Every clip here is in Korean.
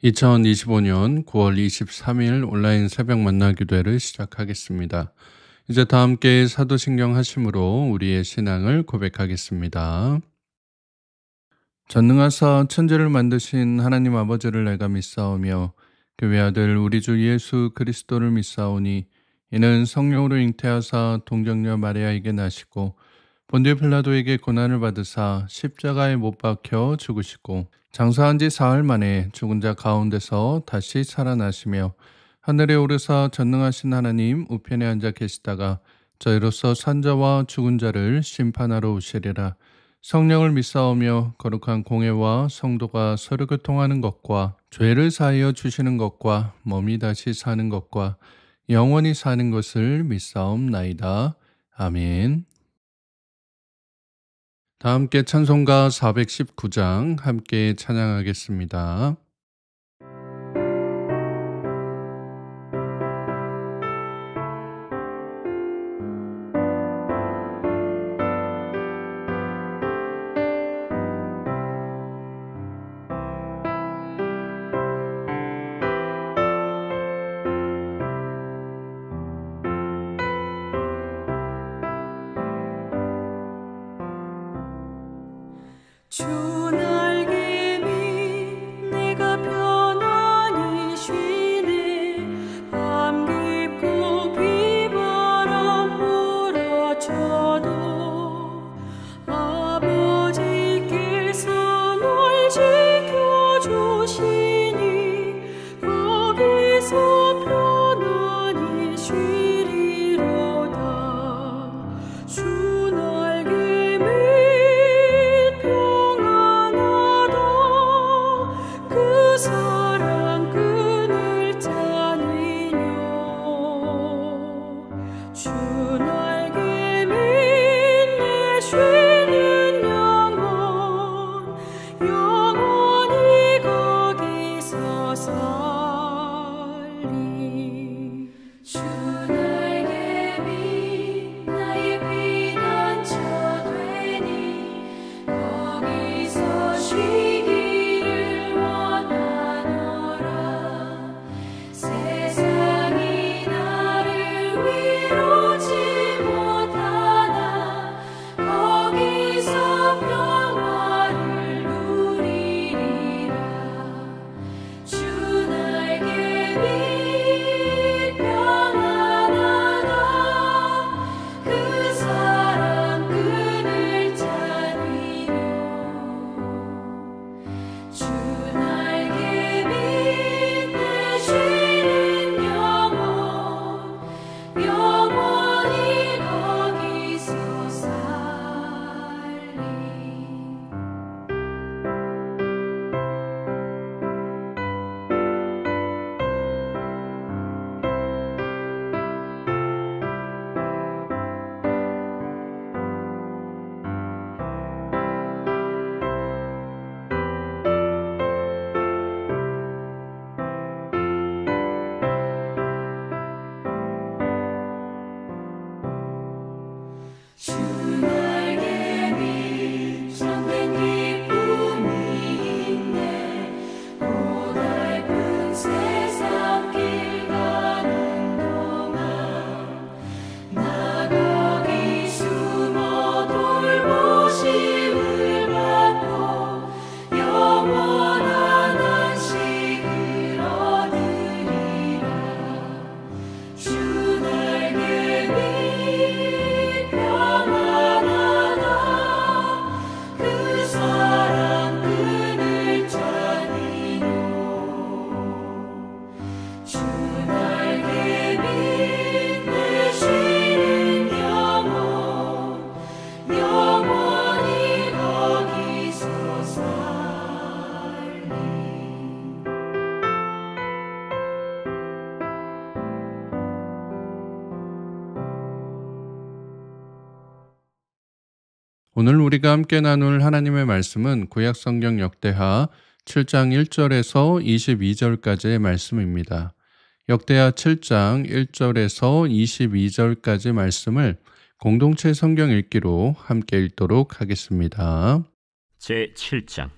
2025년 9월 23일 온라인 새벽 만나 기도회를 시작하겠습니다. 이제 다 함께 사도신경 하심으로 우리의 신앙을 고백하겠습니다. 전능하사 천지를 만드신 하나님 아버지를 내가 믿사오며 그 외아들 우리 주 예수 그리스도를 믿사오니 이는 성령으로 잉태하사 동정녀 마리아에게 나시고 본디오 필라도에게 고난을 받으사 십자가에 못 박혀 죽으시고 장사한 지 사흘 만에 죽은 자 가운데서 다시 살아나시며 하늘에 오르사 전능하신 하나님 우편에 앉아 계시다가 저희로서 산자와 죽은 자를 심판하러 오시리라. 성령을 믿사오며 거룩한 공회와 성도가 서로 교통하는 것과 죄를 사하여 주시는 것과 몸이 다시 사는 것과 영원히 사는 것을 믿사옵나이다. 아멘. 다 함께 찬송가 419장 함께 찬양하겠습니다. 주 날개 밑 내가 편안히 쉬네. 밤 깊고 비바람 몰아쳐도 아버지께서 널 지켜주시니 거기서 편안히 쉬리로다. 주 날개 밑 그 사랑 끈을 짜니뇨. 주 날개 밑에 쉬는 영혼 영원히 거기서 살리. 주 날개 밑 나의 피난처 되니 거기서 쉬기 세상이 나를 위로치 못하나 거기서 평화를 누리리라. 주 날개 밑 평안하다. 그 사랑 끈을 짜니요. 주 날개 밑에 쉬는 영혼 영원히 거기서 살리. 주 날개 밑 참된 기쁨이 있네. 고달픈 세상 길 가는 동안 나 거기 숨어 돌보심을 받고 영원한 안식을 얻으리라. 주 날개 밑 평안하다. 그 사랑 끈을 짜니요. 주 날개 밑에 쉬는 영혼 영원히 거기서 살리. 오늘 우리가 함께 나눌 하나님의 말씀은 구약성경 역대하 7장 1절에서 22절까지의 말씀입니다. 역대하 7장 1절에서 22절까지 말씀을 공동체 성경 읽기로 함께 읽도록 하겠습니다. 제7장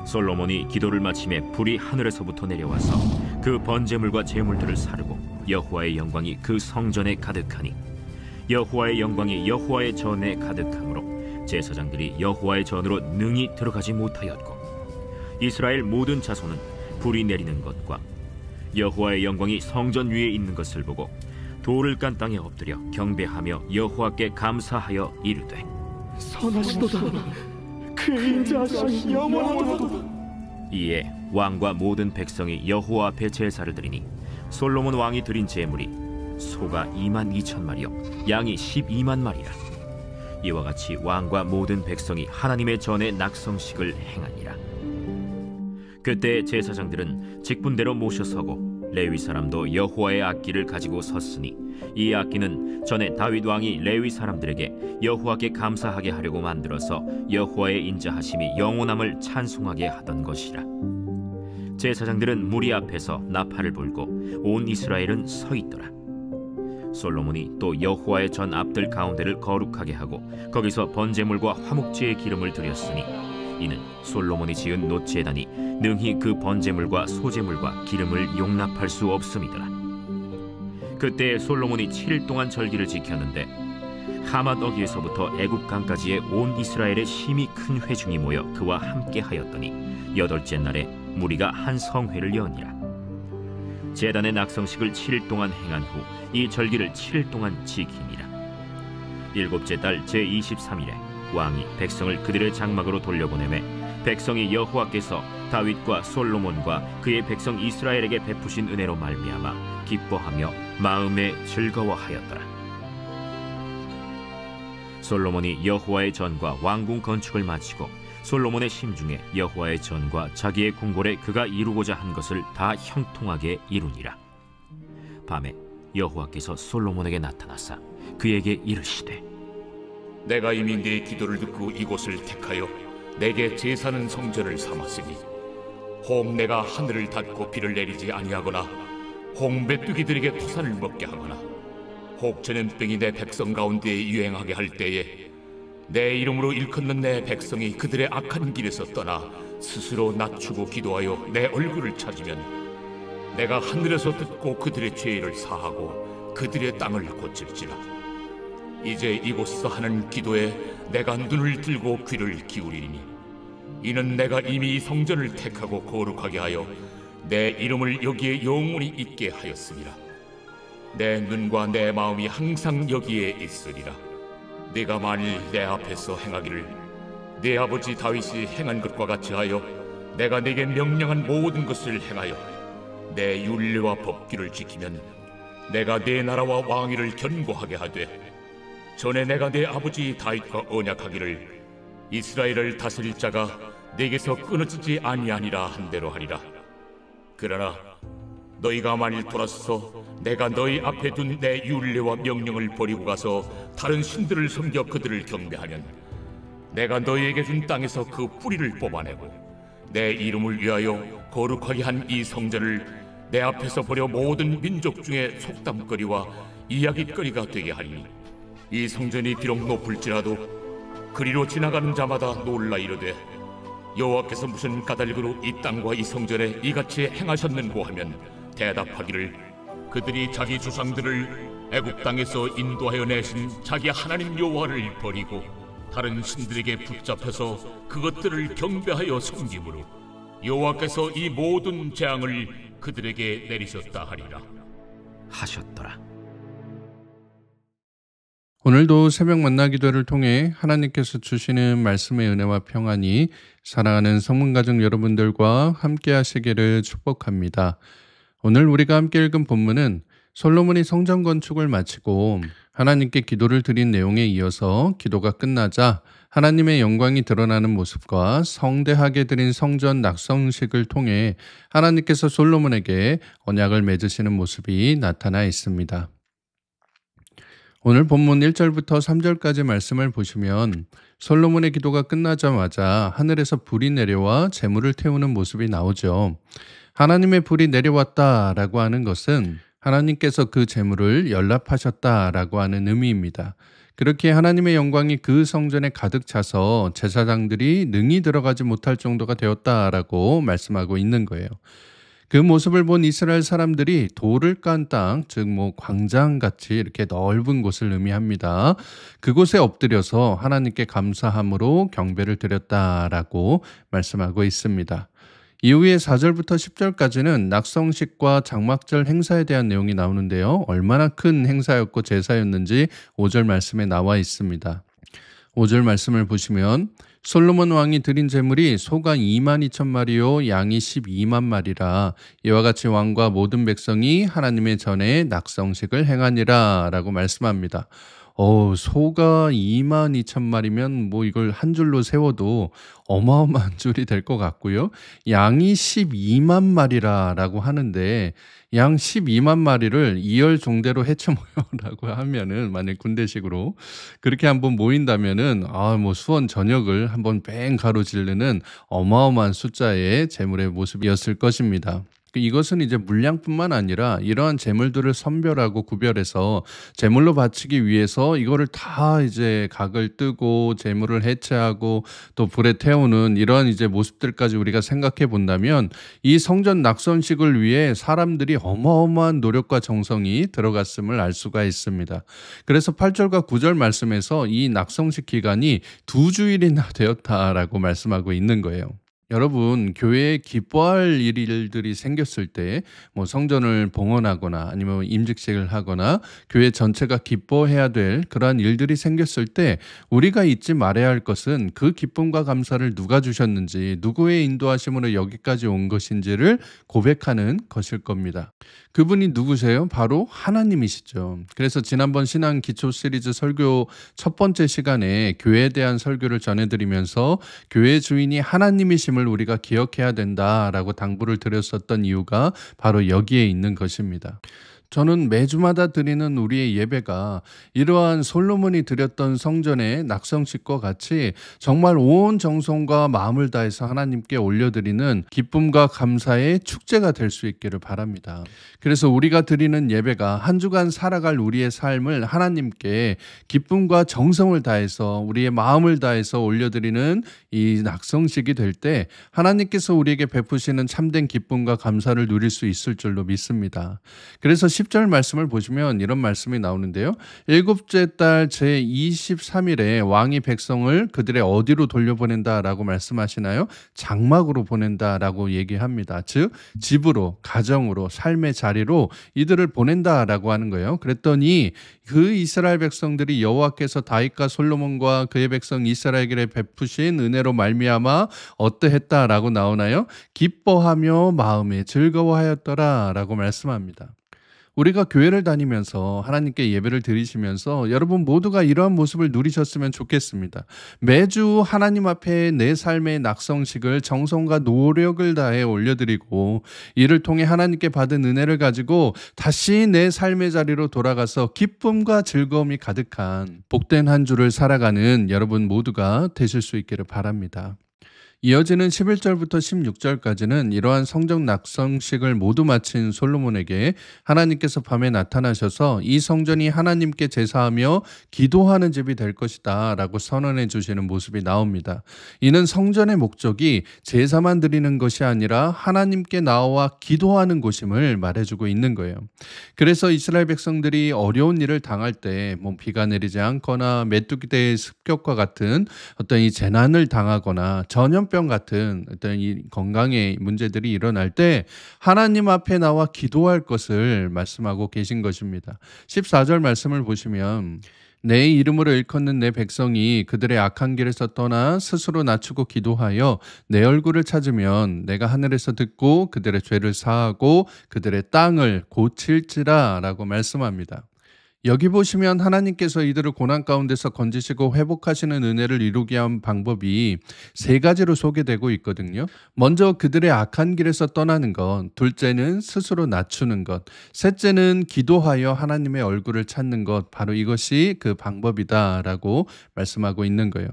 솔로몬이 기도를 마침에 불이 하늘에서부터 내려와서 그 번제물과 제물들을 사르고 여호와의 영광이 그 성전에 가득하니 여호와의 영광이 여호와의 전에 가득하므로 제사장들이 여호와의 전으로 능히 들어가지 못하였고 이스라엘 모든 자손은 불이 내리는 것과 여호와의 영광이 성전 위에 있는 것을 보고 돌을 깐 땅에 엎드려 경배하며 여호와께 감사하여 이르되 선하시도다. 그의 인자하심이 영원하도다. 이에 왕과 모든 백성이 여호와 앞에 제사를 드리니 솔로몬 왕이 드린 제물이 소가 2만 2천 마리요 양이 12만 마리라. 이와 같이 왕과 모든 백성이 하나님의 전에 낙성식을 행하니라. 그때 제사장들은 직분대로 모셔서고 레위 사람도 여호와의 악기를 가지고 섰으니 이 악기는 전에 다윗 왕이 레위 사람들에게 여호와께 감사하게 하려고 만들어서 여호와의 인자하심이 영원함을 찬송하게 하던 것이라. 제사장들은 무리 앞에서 나팔을 불고 온 이스라엘은 서 있더라. 솔로몬이 또 여호와의 전 앞들 가운데를 거룩하게 하고 거기서 번제물과 화목제의 기름을 드렸으니 이는 솔로몬이 지은 놋제단이 능히 그 번제물과 소제물과 기름을 용납할 수 없음이더라. 그때 솔로몬이 7일 동안 절기를 지켰는데 하맛 어귀에서부터 애굽 강까지의 온 이스라엘의 심히 큰 회중이 모여 그와 함께 하였더니 8째 날에 무리가 한 성회를 여니라. 제단의 낙성식을 7일 동안 행한 후 이 절기를 7일 동안 지키니라. 7째 달 제23일에 왕이 백성을 그들의 장막으로 돌려보내매 백성이 여호와께서 다윗과 솔로몬과 그의 백성 이스라엘에게 베푸신 은혜로 말미암아 기뻐하며 마음에 즐거워하였더라. 솔로몬이 여호와의 전과 왕궁 건축을 마치고 솔로몬의 심중에 여호와의 전과 자기의 궁궐에 그가 이루고자 한 것을 다 형통하게 이루니라. 밤에 여호와께서 솔로몬에게 나타나사 그에게 이르시되 내가 이미 네 기도를 듣고 이곳을 택하여 내게 제사는 성전을 삼았으니 혹 내가 하늘을 닫고 비를 내리지 아니하거나 혹 메뚜기들에게 토산을 먹게 하거나 혹 전염병이 내 백성 가운데에 유행하게 할 때에 내 이름으로 일컫는 내 백성이 그들의 악한 길에서 떠나 스스로 낮추고 기도하여 내 얼굴을 찾으면 내가 하늘에서 듣고 그들의 죄를 사하고 그들의 땅을 고칠지라. 이제 이곳에서 하는 기도에 내가 눈을 들고 귀를 기울이니 이는 내가 이미 이 성전을 택하고 거룩하게 하여 내 이름을 여기에 영원히 있게 하였습니다. 내 눈과 내 마음이 항상 여기에 있으리라. 네가 만일 내 앞에서 행하기를 네 아버지 다윗이 행한 것과 같이 하여 내가 네게 명령한 모든 것을 행하여 내 율례와 법규를 지키면 내가 네 나라와 왕위를 견고하게 하되 전에 내가 네 아버지 다윗과 언약하기를 이스라엘을 다스릴 자가 네게서 끊어지지 아니하니라 한 대로 하리라. 그러나 너희가 만일 돌아서서 내가 너희 앞에 둔 내 율례와 명령을 버리고 가서 다른 신들을 섬겨 그들을 경배하면 내가 너희에게 준 땅에서 그 뿌리를 뽑아내고 내 이름을 위하여 거룩하게 한 이 성전을 내 앞에서 버려 모든 민족 중에 속담거리와 이야깃거리가 되게 하리니 이 성전이 비록 높을지라도 그리로 지나가는 자마다 놀라 이르되 여호와께서 무슨 까닭으로 이 땅과 이 성전에 이같이 행하셨는고 하면 대답하기를 그들이 자기 조상들을 애굽 땅에서 인도하여 내신 자기 하나님 여호와를 버리고 다른 신들에게 붙잡혀서 그것들을 경배하여 섬김으로 여호와께서 이 모든 재앙을 그들에게 내리셨다 하리라 하셨더라. 오늘도 새벽 만나 기도를 통해 하나님께서 주시는 말씀의 은혜와 평안이 사랑하는 성문가족 여러분들과 함께 하시기를 축복합니다. 오늘 우리가 함께 읽은 본문은 솔로몬이 성전 건축을 마치고 하나님께 기도를 드린 내용에 이어서 기도가 끝나자 하나님의 영광이 드러나는 모습과 성대하게 드린 성전 낙성식을 통해 하나님께서 솔로몬에게 언약을 맺으시는 모습이 나타나 있습니다. 오늘 본문 1절부터 3절까지 말씀을 보시면 솔로몬의 기도가 끝나자마자 하늘에서 불이 내려와 제물을 태우는 모습이 나오죠. 하나님의 불이 내려왔다라고 하는 것은 하나님께서 그 제물을 연락하셨다라고 하는 의미입니다. 그렇게 하나님의 영광이 그 성전에 가득 차서 제사장들이 능히 들어가지 못할 정도가 되었다라고 말씀하고 있는 거예요. 그 모습을 본 이스라엘 사람들이 돌을 깐 땅, 즉 광장같이 이렇게 넓은 곳을 의미합니다. 그곳에 엎드려서 하나님께 감사함으로 경배를 드렸다라고 말씀하고 있습니다. 이후에 4절부터 10절까지는 낙성식과 장막절 행사에 대한 내용이 나오는데요. 얼마나 큰 행사였고 제사였는지 5절 말씀에 나와 있습니다. 5절 말씀을 보시면 솔로몬 왕이 드린 제물이 소가 2만 2천 마리요 양이 12만 마리라. 이와 같이 왕과 모든 백성이 하나님의 전에 낙성식을 행하니라 라고 말씀합니다. 소가 2만 2천 마리면 이걸 한 줄로 세워도 어마어마한 줄이 될 것 같고요. 양이 12만 마리라고 하는데 양 12만 마리를 2열 종대로 해쳐 모여라고 하면은 만약 군대식으로 그렇게 한번 모인다면은 수원 전역을 한번 뺑 가로지르는 어마어마한 숫자의 제물의 모습이었을 것입니다. 이것은 이제 물량뿐만 아니라 이러한 제물들을 선별하고 구별해서 제물로 바치기 위해서 이거를 다 이제 각을 뜨고 제물을 해체하고 또 불에 태우는 이러한 이제 모습들까지 우리가 생각해 본다면 이 성전 낙선식을 위해 사람들이 어마어마한 노력과 정성이 들어갔음을 알 수가 있습니다. 그래서 8절과 9절 말씀에서 이 낙성식 기간이 2주일이나 되었다라고 말씀하고 있는 거예요. 여러분, 교회에 기뻐할 일들이 생겼을 때 성전을 봉헌하거나 아니면 임직식을 하거나 교회 전체가 기뻐해야 될 그러한 일들이 생겼을 때 우리가 잊지 말아야 할 것은 그 기쁨과 감사를 누가 주셨는지, 누구의 인도하심으로 여기까지 온 것인지를 고백하는 것일 겁니다. 그분이 누구세요? 바로 하나님이시죠. 그래서 지난번 신앙 기초 시리즈 설교 첫 번째 시간에 교회에 대한 설교를 전해드리면서 교회 주인이 하나님이심을 우리가 기억해야 된다라고 당부를 드렸었던 이유가 바로 여기에 있는 것입니다. 저는 매주마다 드리는 우리의 예배가 이러한 솔로몬이 드렸던 성전의 낙성식과 같이 정말 온 정성과 마음을 다해서 하나님께 올려드리는 기쁨과 감사의 축제가 될 수 있기를 바랍니다. 그래서 우리가 드리는 예배가 한 주간 살아갈 우리의 삶을 하나님께 기쁨과 정성을 다해서 우리의 마음을 다해서 올려드리는 이 낙성식이 될 때 하나님께서 우리에게 베푸시는 참된 기쁨과 감사를 누릴 수 있을 줄로 믿습니다. 그래서 10절 말씀을 보시면 이런 말씀이 나오는데요. 일곱째 달 제23일에 왕이 백성을 그들의 어디로 돌려보낸다라고 말씀하시나요? 장막으로 보낸다라고 얘기합니다. 즉 집으로, 가정으로, 삶의 자리로 이들을 보낸다라고 하는 거예요. 그랬더니 그 이스라엘 백성들이 여호와께서 다윗과 솔로몬과 그의 백성 이스라엘에게 베푸신 은혜로 말미암아 어떠했다라고 나오나요? 기뻐하며 마음에 즐거워하였더라라고 말씀합니다. 우리가 교회를 다니면서 하나님께 예배를 드리시면서 여러분 모두가 이러한 모습을 누리셨으면 좋겠습니다. 매주 하나님 앞에 내 삶의 낙성식을 정성과 노력을 다해 올려드리고 이를 통해 하나님께 받은 은혜를 가지고 다시 내 삶의 자리로 돌아가서 기쁨과 즐거움이 가득한 복된 한 주를 살아가는 여러분 모두가 되실 수 있기를 바랍니다. 이어지는 11절부터 16절까지는 이러한 성전 낙성식을 모두 마친 솔로몬에게 하나님께서 밤에 나타나셔서 이 성전이 하나님께 제사하며 기도하는 집이 될 것이다 라고 선언해 주시는 모습이 나옵니다. 이는 성전의 목적이 제사만 드리는 것이 아니라 하나님께 나와 기도하는 곳임을 말해주고 있는 거예요. 그래서 이스라엘 백성들이 어려운 일을 당할 때 비가 내리지 않거나 메뚜기떼의 습격과 같은 어떤 이 재난을 당하거나 전염병 같은 어떤 이 건강의 문제들이 일어날 때 하나님 앞에 나와 기도할 것을 말씀하고 계신 것입니다. 14절 말씀을 보시면 내 이름으로 일컫는 내 백성이 그들의 악한 길에서 떠나 스스로 낮추고 기도하여 내 얼굴을 찾으면 내가 하늘에서 듣고 그들의 죄를 사하고 그들의 땅을 고칠지라 라고 말씀합니다. 여기 보시면 하나님께서 이들을 고난 가운데서 건지시고 회복하시는 은혜를 이루게 한 방법이 세 가지로 소개되고 있거든요. 먼저 그들의 악한 길에서 떠나는 것, 둘째는 스스로 낮추는 것, 셋째는 기도하여 하나님의 얼굴을 찾는 것, 바로 이것이 그 방법이다라고 말씀하고 있는 거예요.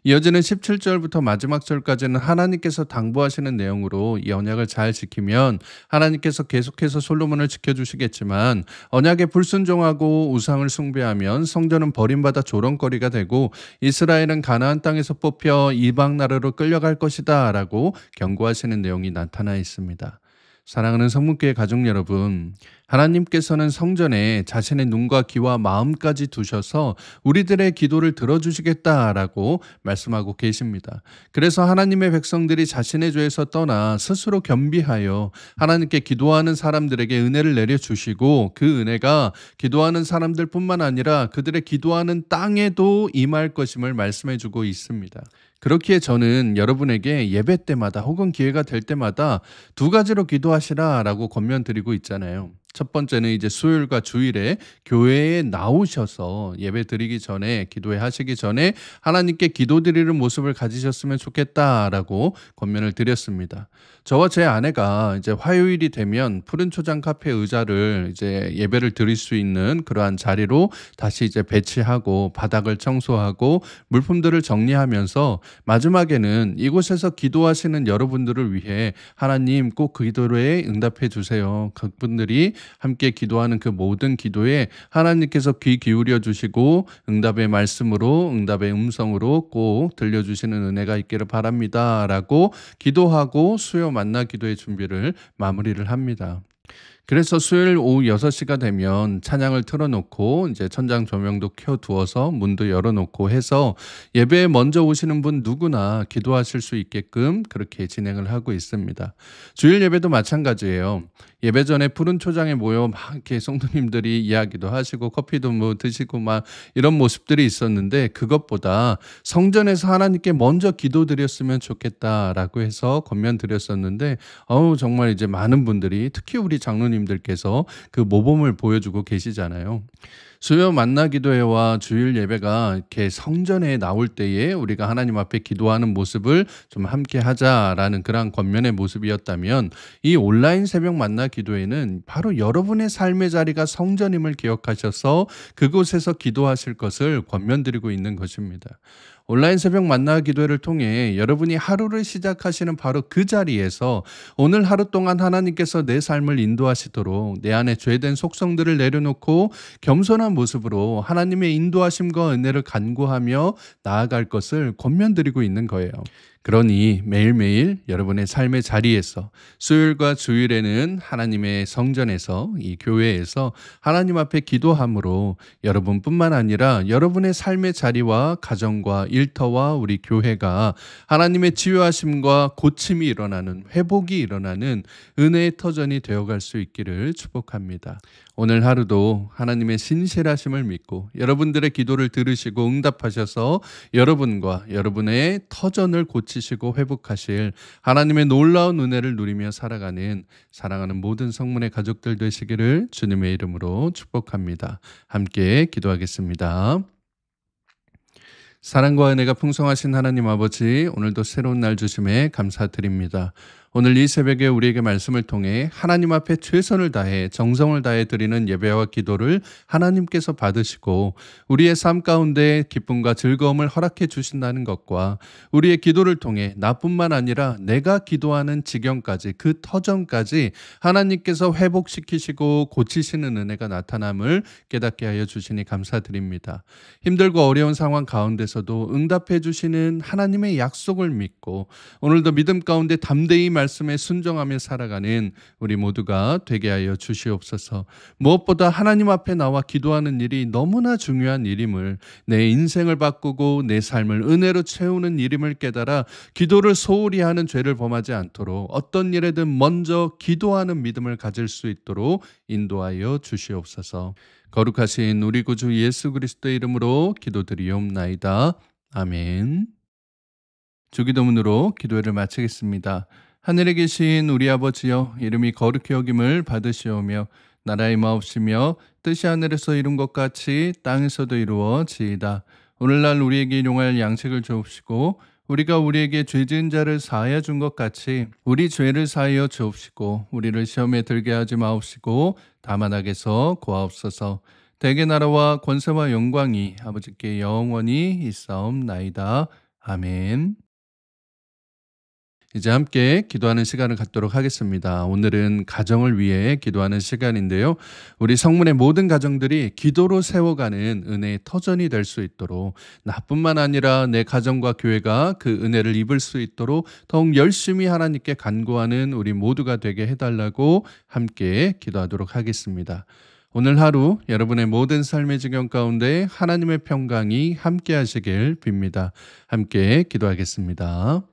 이어지는 17절부터 마지막 절까지는 하나님께서 당부하시는 내용으로 이 언약을 잘 지키면 하나님께서 계속해서 솔로몬을 지켜주시겠지만, 언약에 불순종하고 우상을 숭배하면 성전은 버림받아 조롱거리가 되고 이스라엘은 가나안 땅에서 뽑혀 이방 나라로 끌려갈 것이다 라고 경고하시는 내용이 나타나 있습니다. 사랑하는 성문교회 가족 여러분, 하나님께서는 성전에 자신의 눈과 귀와 마음까지 두셔서 우리들의 기도를 들어주시겠다라고 말씀하고 계십니다. 그래서 하나님의 백성들이 자신의 죄에서 떠나 스스로 겸비하여 하나님께 기도하는 사람들에게 은혜를 내려주시고, 그 은혜가 기도하는 사람들뿐만 아니라 그들의 기도하는 땅에도 임할 것임을 말씀해주고 있습니다. 그렇기에 저는 여러분에게 예배 때마다 혹은 기회가 될 때마다 두 가지로 기도하시라라고 권면드리고 있잖아요. 첫 번째는 이제 수요일과 주일에 교회에 나오셔서 예배 드리기 전에, 기도회 하시기 전에 하나님께 기도드리는 모습을 가지셨으면 좋겠다라고 권면을 드렸습니다. 저와 제 아내가 이제 화요일이 되면 푸른 초장 카페 의자를 이제 예배를 드릴 수 있는 그러한 자리로 다시 이제 배치하고 바닥을 청소하고 물품들을 정리하면서 마지막에는 이곳에서 기도하시는 여러분들을 위해 하나님 꼭 그 기도에 응답해 주세요. 그분들이 함께 기도하는 그 모든 기도에 하나님께서 귀 기울여 주시고 응답의 말씀으로, 응답의 음성으로 꼭 들려주시는 은혜가 있기를 바랍니다 라고 기도하고 수요 만나 기도의 준비를 마무리를 합니다. 그래서 수요일 오후 6시가 되면 찬양을 틀어놓고 이제 천장 조명도 켜두어서 문도 열어놓고 해서 예배에 먼저 오시는 분 누구나 기도하실 수 있게끔 그렇게 진행을 하고 있습니다. 주일 예배도 마찬가지예요. 예배 전에 푸른 초장에 모여 막 이렇게 성도님들이 이야기도 하시고 커피도 뭐 드시고 막 이런 모습들이 있었는데, 그것보다 성전에서 하나님께 먼저 기도드렸으면 좋겠다라고 해서 권면드렸었는데, 정말 이제 많은 분들이, 특히 우리 장로님들께서 그 모범을 보여주고 계시잖아요. 수요 만나 기도회와 주일 예배가 이렇게 성전에 나올 때에 우리가 하나님 앞에 기도하는 모습을 좀 함께 하자라는 그런 권면의 모습이었다면, 이 온라인 새벽 만나 기도회는 바로 여러분의 삶의 자리가 성전임을 기억하셔서 그곳에서 기도하실 것을 권면드리고 있는 것입니다. 온라인 새벽 만나 기도회를 통해 여러분이 하루를 시작하시는 바로 그 자리에서 오늘 하루 동안 하나님께서 내 삶을 인도하시도록 내 안에 죄된 속성들을 내려놓고 겸손한 모습으로 하나님의 인도하심과 은혜를 간구하며 나아갈 것을 권면드리고 있는 거예요. 그러니 매일매일 여러분의 삶의 자리에서 수요일과 주일에는 하나님의 성전에서, 이 교회에서 하나님 앞에 기도함으로 여러분뿐만 아니라 여러분의 삶의 자리와 가정과 일터와 우리 교회가 하나님의 치유하심과 고침이 일어나는, 회복이 일어나는 은혜의 터전이 되어갈 수 있기를 축복합니다. 오늘 하루도 하나님의 신실하심을 믿고 여러분들의 기도를 들으시고 응답하셔서 여러분과 여러분의 터전을 고치시고 회복하실 하나님의 놀라운 은혜를 누리며 살아가는 사랑하는 모든 성문의 가족들 되시기를 주님의 이름으로 축복합니다. 함께 기도하겠습니다. 사랑과 은혜가 풍성하신 하나님 아버지, 오늘도 새로운 날 주심에 감사드립니다. 오늘 이 새벽에 우리에게 말씀을 통해 하나님 앞에 최선을 다해 정성을 다해 드리는 예배와 기도를 하나님께서 받으시고 우리의 삶 가운데 기쁨과 즐거움을 허락해 주신다는 것과, 우리의 기도를 통해 나뿐만 아니라 내가 기도하는 지경까지, 그 터전까지 하나님께서 회복시키시고 고치시는 은혜가 나타남을 깨닫게 하여 주시니 감사드립니다. 힘들고 어려운 상황 가운데서도 응답해 주시는 하나님의 약속을 믿고 오늘도 믿음 가운데 담대히 말씀에 순종하며 살아가는 우리 모두가 되게 하여 주시옵소서. 무엇보다 하나님 앞에 나와 기도하는 일이 너무나 중요한 일임을, 내 인생을 바꾸고 내 삶을 은혜로 채우는 일임을 깨달아 기도를 소홀히 하는 죄를 범하지 않도록 어떤 일에든 먼저 기도하는 믿음을 가질 수 있도록 인도하여 주시옵소서. 거룩하신 우리 구주 예수 그리스도의 이름으로 기도드리옵나이다. 아멘. 주기도문으로 기도회를 마치겠습니다. 하늘에 계신 우리 아버지여, 이름이 거룩히 여김을 받으시오며 나라의 마옵시며 뜻이 하늘에서 이룬 것 같이 땅에서도 이루어지이다. 오늘날 우리에게 일용할 양식을 주옵시고 우리가 우리에게 죄 지은 자를 사하여 준 것 같이 우리 죄를 사하여 주옵시고 우리를 시험에 들게 하지 마옵시고 다만 악에서 구하옵소서. 대개 나라와 권세와 영광이 아버지께 영원히 있사옵나이다. 아멘. 이제 함께 기도하는 시간을 갖도록 하겠습니다. 오늘은 가정을 위해 기도하는 시간인데요. 우리 성문의 모든 가정들이 기도로 세워가는 은혜의 터전이 될 수 있도록, 나뿐만 아니라 내 가정과 교회가 그 은혜를 입을 수 있도록 더욱 열심히 하나님께 간구하는 우리 모두가 되게 해달라고 함께 기도하도록 하겠습니다. 오늘 하루 여러분의 모든 삶의 지경 가운데 하나님의 평강이 함께 하시길 빕니다. 함께 기도하겠습니다.